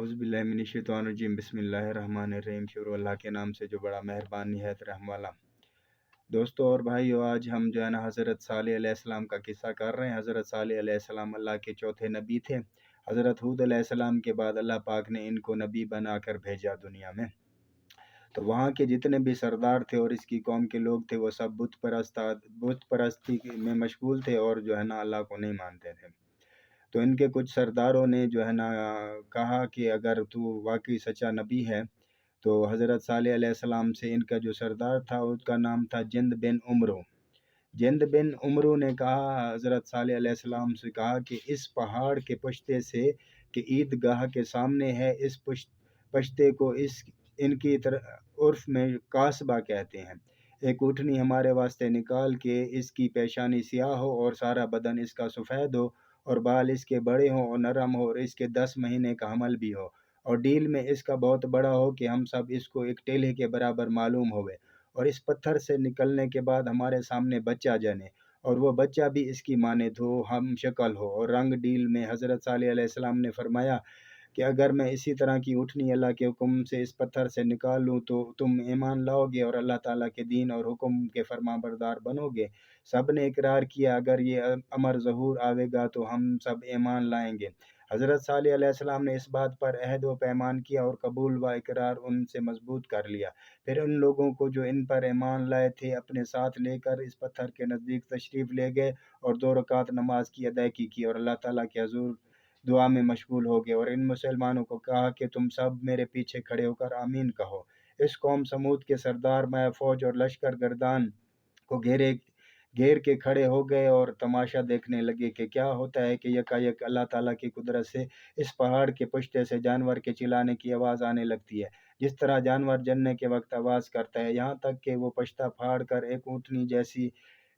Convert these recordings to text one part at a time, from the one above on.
औज़ुबिल्लाहिमिनश्शैतानिर्रजीम बिस्मिल्लाहिर्रहमानिर्रहीम। शुरू अल्लाह के नाम से जो बड़ा मेहरबान निहायत रहम वाला। दोस्तों और भाइयों, आज हम जो है ना हज़रत सालेह अलैहिस्सलाम का किस्सा कर रहे हैं। हज़रत सालेह अलैहिस्सलाम अल्लाह के चौथे नबी थे। हज़रत हूद अलैहिस्सलाम के बाद अल्लाह पाक ने इनको नबी बनाकर भेजा दुनिया में। तो वहाँ के जितने भी सरदार थे और इसकी कौम के लोग थे, वो सब बुत परस्ती में मशगूल थे और जो है ना अल्लाह को नहीं मानते थे। तो इनके कुछ सरदारों ने जो है ना कहा कि अगर तू वाकई सच्चा नबी है तो हज़रत सालेह अलैहिस्सलाम से, इनका जो सरदार था उसका नाम था जिंद बिन उमरो। जिंद बिन उमरो ने कहा, हज़रत सालेह अलैहिस्सलाम से कहा कि इस पहाड़ के पुश्ते से कि ईदगाह के सामने है, इस पुश्ते को इनकी उर्फ में कासबा कहते हैं। एक ऊँटनी हमारे वास्ते निकाल के इसकी पेशानी स्याह हो और सारा बदन इसका सफ़ेद हो और बाल इसके बड़े हों और नरम हो और इसके 10 महीने का हमल भी हो और डील में इसका बहुत बड़ा हो कि हम सब इसको एक टेले के बराबर मालूम होवे और इस पत्थर से निकलने के बाद हमारे सामने बच्चा जने और वो बच्चा भी इसकी माने तो हम शक्ल हो और रंग डील में। हज़रत सालेह अलैहिस्सलाम ने फरमाया कि अगर मैं इसी तरह की ऊँटनी अल्लाह के हुक्म से इस पत्थर से निकाल लूँ तो तुम ईमान लाओगे और अल्लाह ताला के दीन और हुक्म के फरमाबरदार बनोगे। सब ने इकरार किया, अगर ये अमर ज़हूर आवेगा तो हम सब ईमान लाएंगे। हज़रत सालेह अलैहिस्सलाम ने इस बात पर अहद व पैमान किया और कबूल व इकरार उनसे मजबूत कर लिया। फिर उन लोगों को जो इन पर ईमान लाए थे अपने साथ लेकर इस पत्थर के नज़दीक तशरीफ़ ले गए और 2 रकात नमाज की अदायगी की और अल्लाह ताला के हुज़ूर दुआ में मशगूल हो गए और इन मुसलमानों को कहा कि तुम सब मेरे पीछे खड़े होकर आमीन कहो। इस कौम समूद के सरदार मैं फौज और लश्कर गर्दान को घेर के खड़े हो गए और तमाशा देखने लगे कि क्या होता है कि यकायक अल्लाह ताला की कुदरत से इस पहाड़ के पुश्ते से जानवर के चिल्लाने की आवाज़ आने लगती है, जिस तरह जानवर जनने के वक्त आवाज़ करता है। यहाँ तक कि वो पश्ता फाड़ कर एक ऊँटनी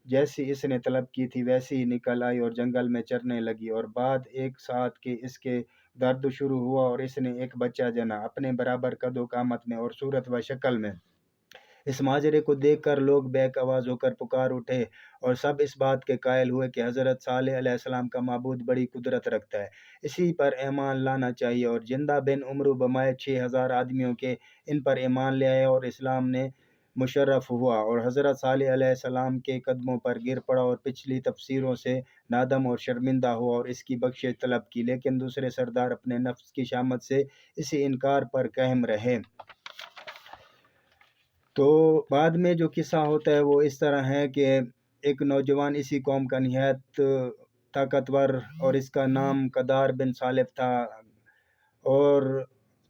जैसी इसने तलब की थी वैसी ही निकल आई और जंगल में चरने लगी और बाद एक साथ के इसके दर्द शुरू हुआ और इसने एक बच्चा जना अपने बराबर कदो कामत में और सूरत व शक्ल में। इस माजरे को देखकर लोग बैक आवाज़ होकर पुकार उठे और सब इस बात के कायल हुए कि हज़रत सालेह अलैहिस्सलाम का माबूद बड़ी कुदरत रखता है, इसी पर ईमान लाना चाहिए। और जिंदा बिन उमरू बमाए 6000 आदमियों के इन पर ईमान ले आए और इस्लाम ने मुशर्रफ हुआ और हज़रत सालेह अलैहिस्सलाम के कदमों पर गिर पड़ा और पिछली तफसीरों से नादम और शर्मिंदा हुआ और इसकी बख्शिश तलब की। लेकिन दूसरे सरदार अपने नफ्स की शामत से इसी इनकार पर कायम रहे। तो बाद में जो किस्सा होता है वो इस तरह है कि एक नौजवान इसी कौम का निहायत ताकतवर और इसका नाम कदार बिन सालिफ था और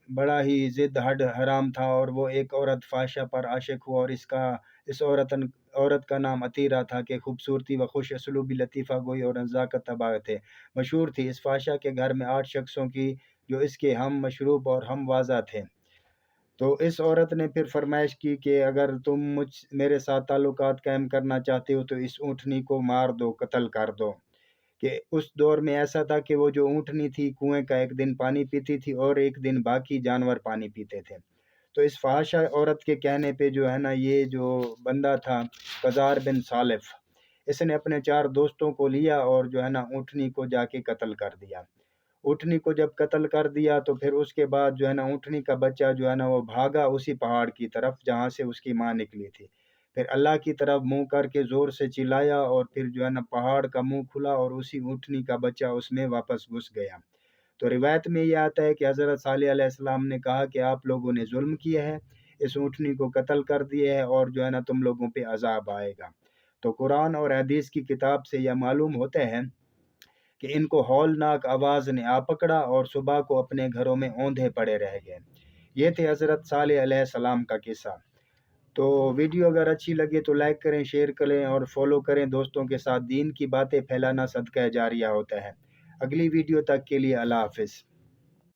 बड़ा ही ज़िद हड हराम था और वो एक औरत फाशा पर आशिक हुआ और इस औरत का नाम अतीरा था कि खूबसूरती व खुश असलूबी, लतीफ़ा गोई और नज़ाकत तबाह थे मशहूर थी। इस फाशा के घर में 8 शख्सों की जो इसके हम मशरूब और हम वाजा थे। तो इस औरत ने फिर फरमाइश की कि अगर तुम मेरे साथ ताल्लुकात कायम करना चाहते हो तो इस ऊँटनी को मार दो, कत्ल कर दो। कि उस दौर में ऐसा था कि वो जो ऊँटनी थी कुएं का एक दिन पानी पीती थी और एक दिन बाकी जानवर पानी पीते थे। तो इस फाहशा औरत के कहने पे जो है ना ये जो बंदा था कदार बिन सालिफ, इसने अपने 4 दोस्तों को लिया और जो है ना ऊँटनी को जाके कत्ल कर दिया। ऊँटनी को जब कत्ल कर दिया तो फिर उसके बाद जो है ना ऊँटनी का बच्चा जो है ना वो भागा उसी पहाड़ की तरफ जहाँ से उसकी माँ निकली थी। फिर अल्लाह की तरफ मुँह करके ज़ोर से चिल्लाया और फिर जो है ना पहाड़ का मुँह खुला और उसी ऊँटनी का बच्चा उसमें वापस घुस गया। तो रिवायत में ये आता है कि हज़रत सालेह अलैहिस्सलाम ने कहा कि आप लोगों ने जुल्म किया है, इस ऊँटनी को कत्ल कर दिया है और जो है ना तुम लोगों पे अज़ाब आएगा। तो कुरान और हदीस की किताब से यह मालूम होता है कि इनको हौलनाक आवाज़ ने आ पकड़ा और सुबह को अपने घरों में औंधे पड़े रह गए। ये थे हज़रत सालेह अलैहिस्सलाम का किस्सा। तो वीडियो अगर अच्छी लगे तो लाइक करें, शेयर करें और फॉलो करें दोस्तों के साथ। दीन की बातें फैलाना सदका जारिया होता है। अगली वीडियो तक के लिए अल्लाह हाफ़िज़।